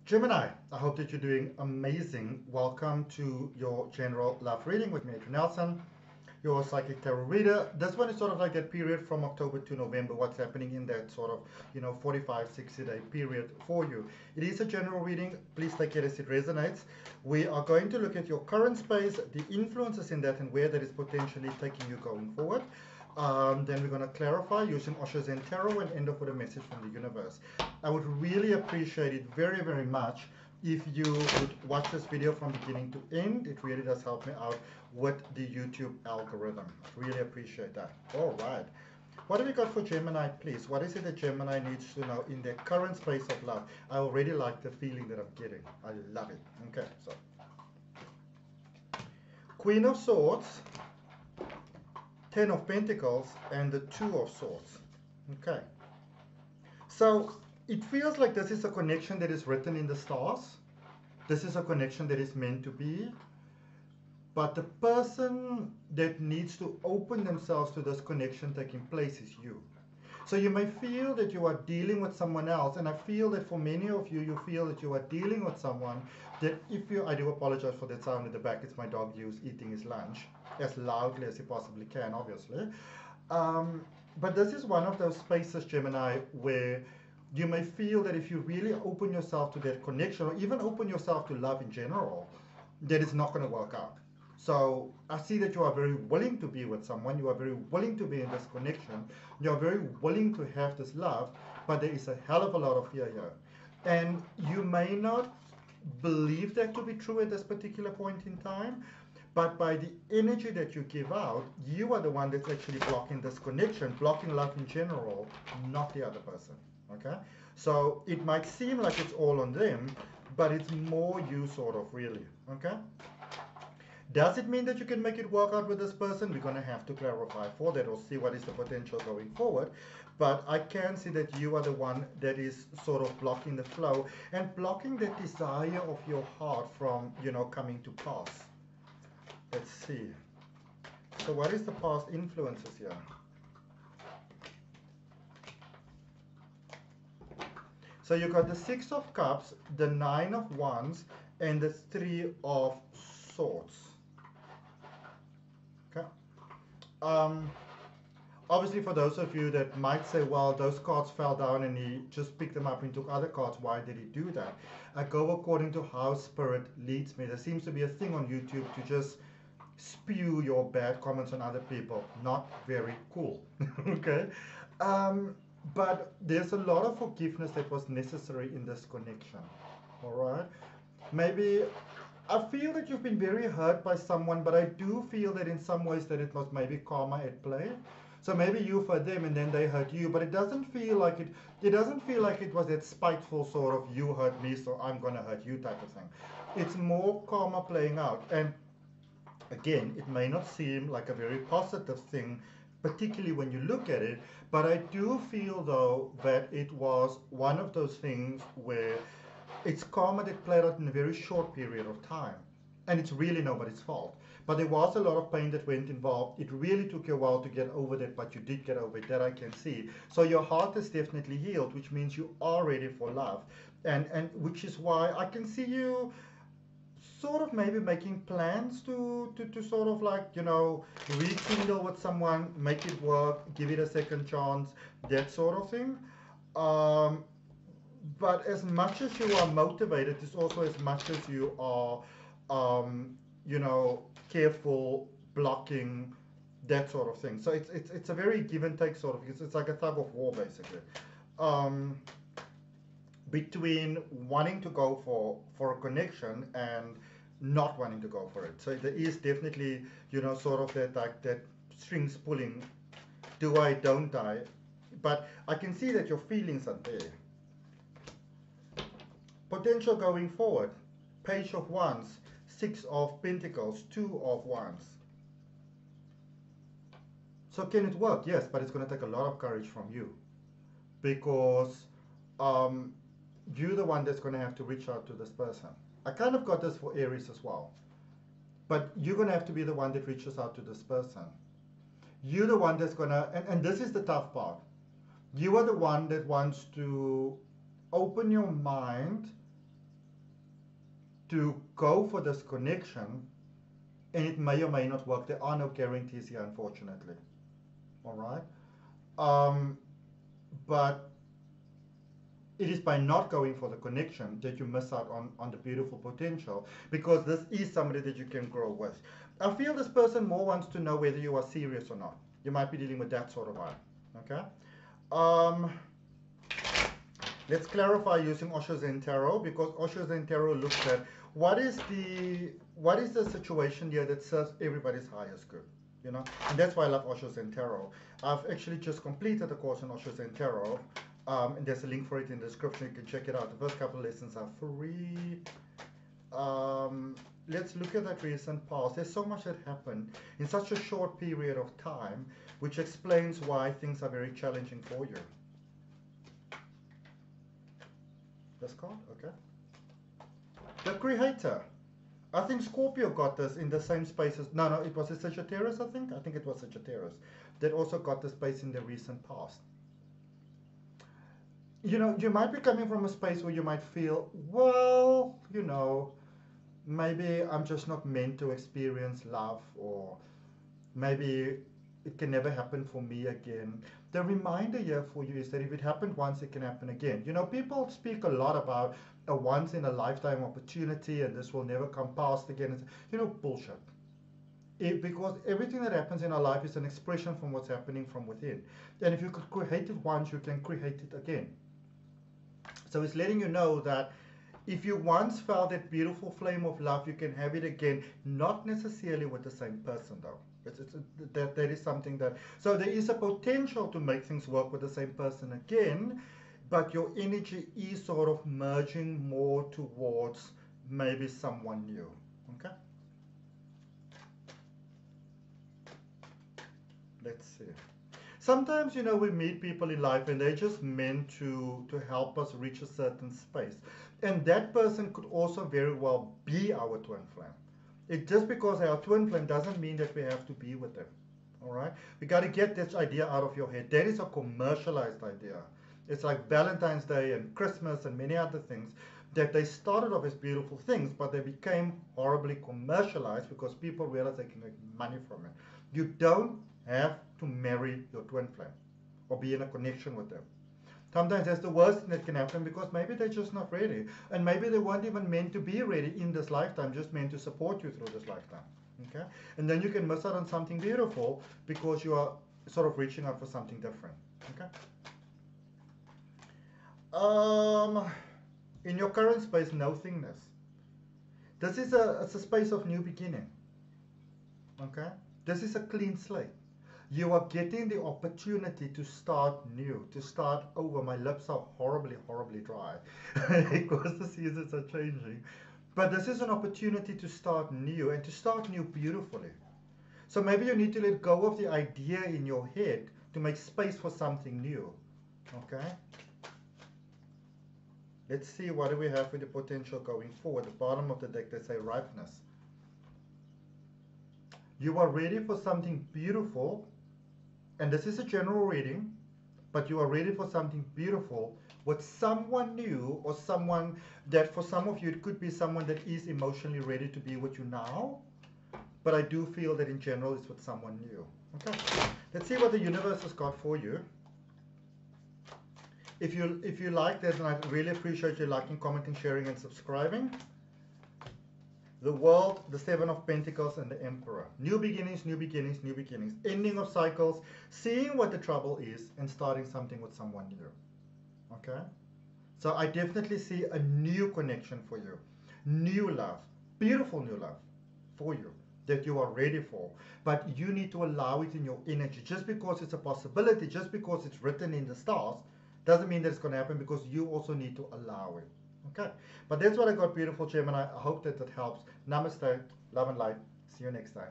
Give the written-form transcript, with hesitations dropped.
Gemini, I hope that you're doing amazing. Welcome to your general love reading with me, Adrian Nelson, your psychic tarot reader. This one is sort of like that period from October to November, what's happening in that sort of, 45, 60-day period for you. It is a general reading. Please take it as it resonates. We are going to look at your current space, the influences in that, and where that is potentially taking you going forward. Then we're going to clarify using OSHO Zen Tarot and end up with a message from the universe. I would really appreciate it very, very much if you would watch this video from beginning to end. It really does help me out with the YouTube algorithm. I really appreciate that. All right. What have you got for Gemini, please? What is it that Gemini needs to know in their current space of love? I already like the feeling that I'm getting. I love it. Okay, so Queen of Swords, Ten of Pentacles, and the Two of Swords. Okay. So it feels like this is a connection that is written in the stars. This is a connection that is meant to be. But the person that needs to open themselves to this connection taking place is you. So you may feel that you are dealing with someone else, and I feel that for many of you, you feel that you are dealing with someone that if you, I do apologize for that sound in the back, it's my dog Hughes eating his lunch, as loudly as he possibly can, obviously. But this is one of those spaces, Gemini, where you may feel that if you really open yourself to that connection, or even open yourself to love in general, that it's not going to work out. So I see that you are very willing to be with someone, you are very willing to be in this connection, you are very willing to have this love, but there is a hell of a lot of fear here. And you may not believe that to be true at this particular point in time, but by the energy that you give out, you are the one that's actually blocking this connection, blocking love in general, not the other person. Okay? So it might seem like it's all on them, but it's more you sort of really. Okay? Does it mean that you can make it work out with this person? We're going to have to clarify for that or see what is the potential going forward. But I can see that you are the one that is sort of blocking the flow and blocking the desire of your heart from, coming to pass. Let's see. So what is the past influences here? So you got the Six of Cups, the Nine of Wands, and the Three of Swords. Okay. Obviously, for those of you that might say, well, those cards fell down and he just picked them up and took other cards, why did he do that? I go according to how Spirit leads me. There seems to be a thing on YouTube to just spew your bad comments on other people. Not very cool. Okay. But there's a lot of forgiveness that was necessary in this connection. All right. Maybe I feel that you've been very hurt by someone, but I do feel that in some ways that it was maybe karma at play. So maybe you hurt them and then they hurt you, but it doesn't feel like it doesn't feel like it was that spiteful sort of you hurt me, so I'm gonna hurt you type of thing. It's more karma playing out. And again, it may not seem like a very positive thing, particularly when you look at it, but I do feel though that it was one of those things where it's karma that played out in a very short period of time. And it's really nobody's fault. But there was a lot of pain that went involved. It really took you a while to get over that, but you did get over it, that I can see. So your heart is definitely healed, which means you are ready for love. And which is why I can see you sort of maybe making plans to sort of like, rekindle with someone, make it work, give it a second chance, that sort of thing. But as much as you are motivated, it's also as much as you are, careful, blocking, that sort of thing. So it's a very give and take sort of, it's like a tug of war basically. Between wanting to go for a connection and not wanting to go for it. So there is definitely, sort of that strings pulling, do I, don't I? But I can see that your feelings are there. Potential going forward, Page of Wands, Six of Pentacles, Two of Wands. So can it work? Yes, but it's going to take a lot of courage from you, because you're the one that's going to have to reach out to this person. I kind of got this for Aries as well, but you're going to have to be the one that reaches out to this person. You're the one that's going to, and this is the tough part, you are the one that wants to open your mind to go for this connection, and it may or may not work. There are no guarantees here, unfortunately. All right. But it is by not going for the connection that you miss out on the beautiful potential, because this is somebody that you can grow with. I feel this person more wants to know whether you are serious or not. You might be dealing with that sort of vibe. Okay. Let's clarify using Osho Zen Tarot, because Osho Zen Tarot looks at what is the situation here that serves everybody's highest good, you know, and that's why I love Osho Zen Tarot. I've actually just completed the course on Osho Zen Tarot, and there's a link for it in the description. You can check it out. The first couple of lessons are free. Let's look at that recent past. There's so much that happened in such a short period of time, which explains why things are very challenging for you. This card, okay. The Creator. I think Scorpio got this in the same space as, no, it was a Sagittarius, I think it was Sagittarius, that also got the space in the recent past. You know, you might be coming from a space where you might feel, well, you know, maybe I'm just not meant to experience love, or maybe it can never happen for me again. The reminder here for you is that if it happened once, it can happen again. You know, people speak a lot about a once in a lifetime opportunity and this will never come past again. It's, you know, bullshit. Because everything that happens in our life is an expression from what's happening from within. And if you could create it once, you can create it again. So it's letting you know that if you once felt that beautiful flame of love, you can have it again, not necessarily with the same person though. That is something that, so there is a potential to make things work with the same person again, but your energy is sort of merging more towards maybe someone new, okay? Let's see. Sometimes, you know, we meet people in life and they're just meant to help us reach a certain space. And that person could also very well be our twin flame. Just because they are twin flame doesn't mean that we have to be with them. All right? We got to get this idea out of your head. That is a commercialized idea. It's like Valentine's Day and Christmas and many other things that they started off as beautiful things, but they became horribly commercialized because people realized they can make money from it. You don't have to marry your twin flame or be in a connection with them. Sometimes that's the worst thing that can happen, because maybe they're just not ready. And maybe they weren't even meant to be ready in this lifetime, just meant to support you through this lifetime. Okay? And then you can miss out on something beautiful because you are sort of reaching out for something different. Okay? In your current space, nothingness. This is it's a space of new beginning. Okay? This is a clean slate. You are getting the opportunity to start new, to start over. My lips are horribly, horribly dry because the seasons are changing. But this is an opportunity to start new, and to start new beautifully. So maybe you need to let go of the idea in your head to make space for something new. Okay? Let's see, what do we have with the potential going forward? At the bottom of the deck, they say ripeness. You are ready for something beautiful. And this is a general reading, but you are ready for something beautiful with someone new, or someone that, for some of you, it could be someone that is emotionally ready to be with you now. But I do feel that in general it's with someone new. Okay, let's see what the universe has got for you. If you like that, then I really appreciate you liking, commenting, sharing, and subscribing. The World, the Seven of Pentacles, and the Emperor. New beginnings, new beginnings, new beginnings. Ending of cycles, seeing what the trouble is, and starting something with someone new. Okay? So I definitely see a new connection for you. New love. Beautiful new love for you that you are ready for. But you need to allow it in your energy. Just because it's a possibility, just because it's written in the stars, doesn't mean that it's going to happen, because you also need to allow it. Okay, but that's what I got, beautiful Gemini. I hope that helps. Namaste, love and light. See you next time.